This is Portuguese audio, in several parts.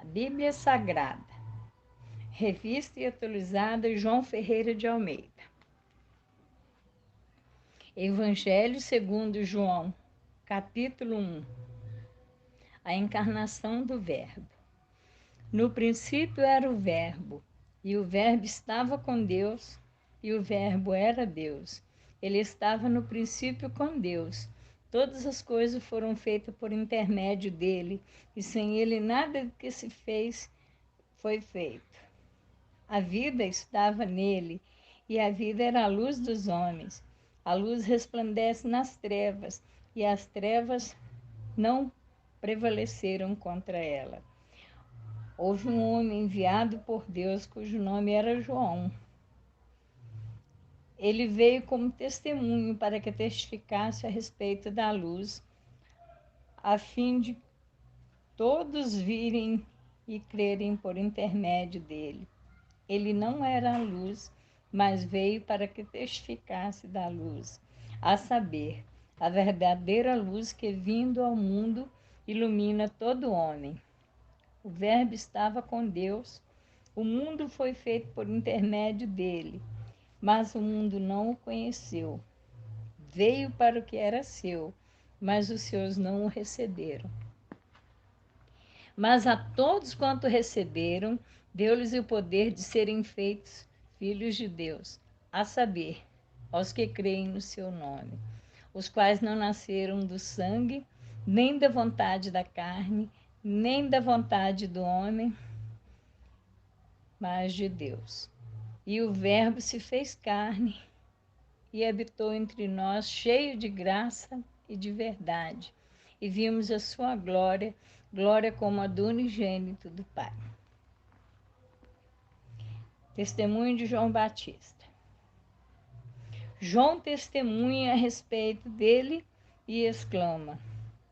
Bíblia Sagrada, revista e atualizada João Ferreira de Almeida. Evangelho segundo João, capítulo 1. A encarnação do Verbo. No princípio era o Verbo, e o Verbo estava com Deus, e o Verbo era Deus. Ele estava no princípio com Deus. Todas as coisas foram feitas por intermédio dele, e sem ele nada do que se fez foi feito. A vida estava nele, e a vida era a luz dos homens. A luz resplandece nas trevas, e as trevas não prevaleceram contra ela. Houve um homem enviado por Deus, cujo nome era João. Ele veio como testemunho para que testificasse a respeito da luz, a fim de todos virem e crerem por intermédio dele. Ele não era a luz, mas veio para que testificasse da luz, a saber, a verdadeira luz que, vindo ao mundo, ilumina todo homem. O Verbo estava com Deus, o mundo foi feito por intermédio dele, mas o mundo não o conheceu. Veio para o que era seu, mas os seus não o receberam. Mas a todos quanto receberam, deu-lhes o poder de serem feitos filhos de Deus, a saber, aos que creem no seu nome, os quais não nasceram do sangue, nem da vontade da carne, nem da vontade do homem, mas de Deus. E o Verbo se fez carne e habitou entre nós, cheio de graça e de verdade. E vimos a sua glória, glória como a do unigênito do Pai. Testemunho de João Batista. João testemunha a respeito dele e exclama: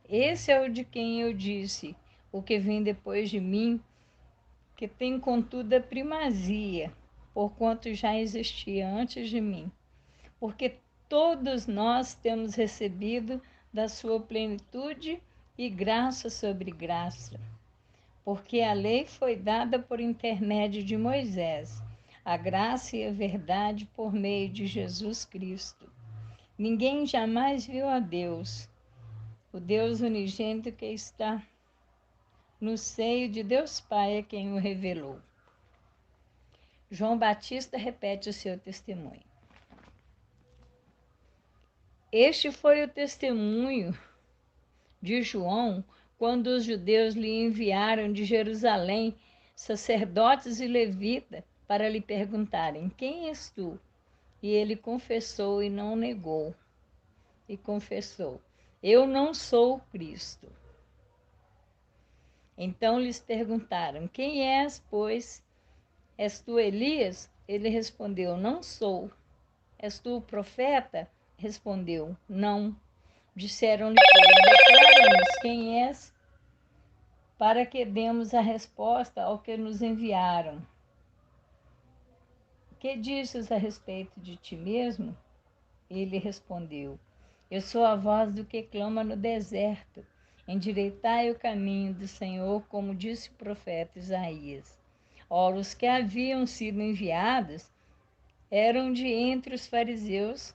Esse é o de quem eu disse, o que vem depois de mim, que tem contudo a primazia, porquanto já existia antes de mim. Porque todos nós temos recebido da sua plenitude e graça sobre graça. Porque a lei foi dada por intermédio de Moisés, a graça e a verdade por meio de Jesus Cristo. Ninguém jamais viu a Deus, o Deus unigênito que está no seio de Deus Pai é quem o revelou. João Batista repete o seu testemunho. Este foi o testemunho de João quando os judeus lhe enviaram de Jerusalém sacerdotes e levitas para lhe perguntarem: Quem és tu? E ele confessou e não negou. E confessou: Eu não sou o Cristo. Então lhes perguntaram: Quem és, pois? És tu Elias? Ele respondeu: Não sou. És tu o profeta? Respondeu: Não. Disseram-lhe, declara-nos quem és, para que demos a resposta ao que nos enviaram. Que dizes a respeito de ti mesmo? Ele respondeu: Eu sou a voz do que clama no deserto. Endireitai o caminho do Senhor, como disse o profeta Isaías. Ora, os que haviam sido enviados eram de entre os fariseus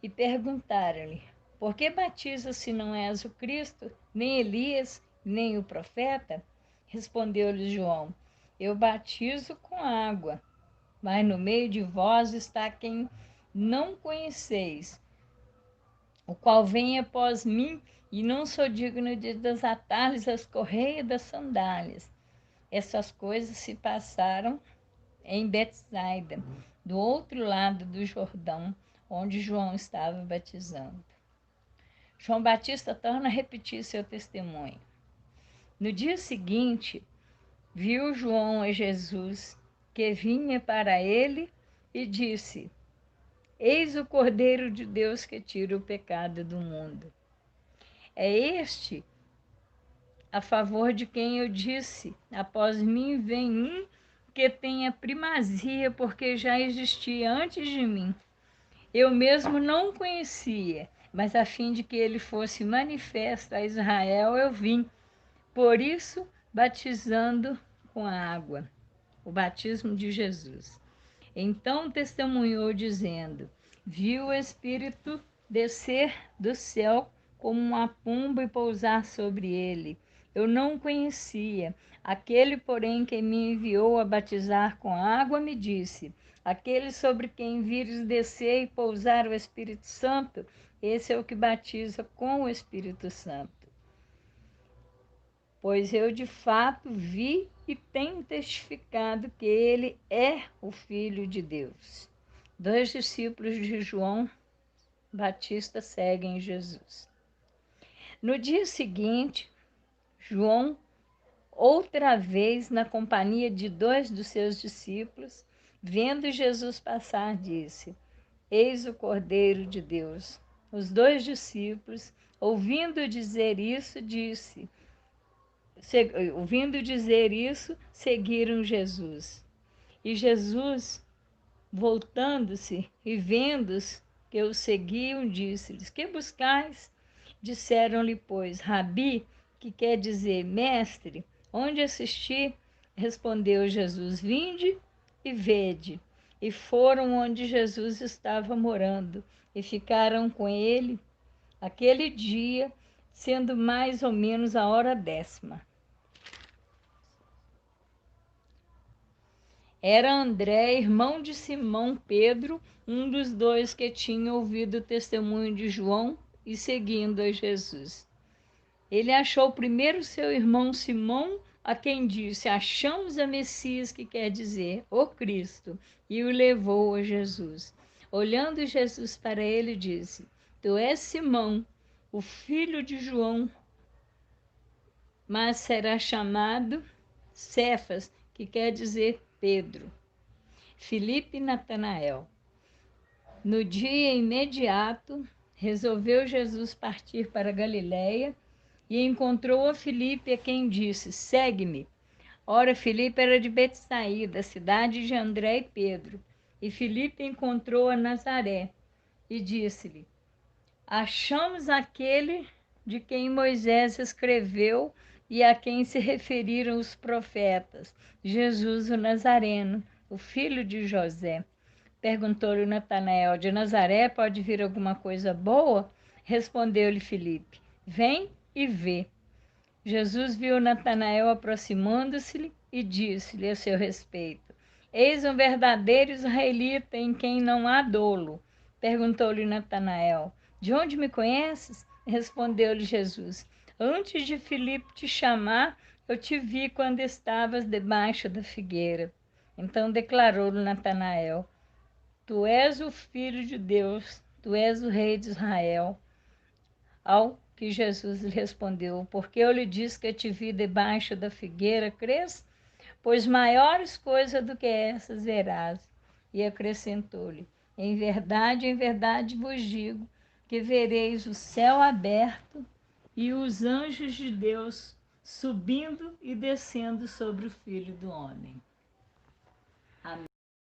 e perguntaram-lhe: Por que batizas se não és o Cristo, nem Elias, nem o profeta? Respondeu-lhe João: Eu batizo com água, mas no meio de vós está quem não conheceis, o qual vem após mim, e não sou digno de desatar-lhes as correias das sandálias. Essas coisas se passaram em Betsaida, do outro lado do Jordão, onde João estava batizando. João Batista torna a repetir seu testemunho. No dia seguinte, viu João a Jesus, que vinha para ele, e disse: Eis o Cordeiro de Deus que tira o pecado do mundo. É este a favor de quem eu disse: Após mim vem um que tem a primazia, porque já existia antes de mim. Eu mesmo não o conhecia, mas a fim de que ele fosse manifesto a Israel, eu vim. Por isso, batizando com a água, o batismo de Jesus. Então testemunhou, dizendo: viu o Espírito descer do céu como uma pomba e pousar sobre ele. Eu não o conhecia. Aquele, porém, que me enviou a batizar com água, me disse: aquele sobre quem vires descer e pousar o Espírito Santo, esse é o que batiza com o Espírito Santo. Pois eu de fato vi e tenho testificado que ele é o Filho de Deus. 2 discípulos de João Batista seguem Jesus. No dia seguinte, João, outra vez na companhia de 2 dos seus discípulos, vendo Jesus passar, disse: eis o Cordeiro de Deus. Os 2 discípulos, ouvindo dizer isso, seguiram Jesus. E Jesus, voltando-se e vendo-os que o seguiam, disse-lhes: que buscais? Disseram-lhe, pois, Rabi, que quer dizer mestre, onde assistir? Respondeu Jesus: vinde e vede. E foram onde Jesus estava morando e ficaram com ele aquele dia, sendo mais ou menos a hora 10ª. Era André, irmão de Simão Pedro, um dos 2 que tinha ouvido o testemunho de João e seguindo a Jesus. Ele achou primeiro seu irmão Simão, a quem disse: achamos a Messias, que quer dizer o Cristo, e o levou a Jesus. Olhando Jesus para ele, disse: tu és Simão, o filho de João, mas será chamado Cefas, que quer dizer Pedro. Filipe e Natanael. No dia imediato, resolveu Jesus partir para Galiléia e encontrou a Filipe, a quem disse: segue-me. Ora, Filipe era de Betsaída, cidade de André e Pedro. E Filipe encontrou a Nazaré e disse-lhe: achamos aquele de quem Moisés escreveu e a quem se referiram os profetas, Jesus o Nazareno, o filho de José. Perguntou-lhe Natanael: de Nazaré pode vir alguma coisa boa? Respondeu-lhe Filipe: vem e vê. Jesus viu Natanael aproximando-se e disse-lhe a seu respeito: eis um verdadeiro israelita em quem não há dolo. Perguntou-lhe Natanael: de onde me conheces? Respondeu-lhe Jesus: antes de Filipe te chamar, eu te vi quando estavas debaixo da figueira. Então declarou-lhe Natanael: tu és o Filho de Deus, tu és o Rei de Israel. Ao que Jesus lhe respondeu: porque eu lhe disse que eu te vi debaixo da figueira, crês? Pois maiores coisas do que essas verás. E acrescentou-lhe: em verdade vos digo, que vereis o céu aberto e os anjos de Deus subindo e descendo sobre o Filho do Homem.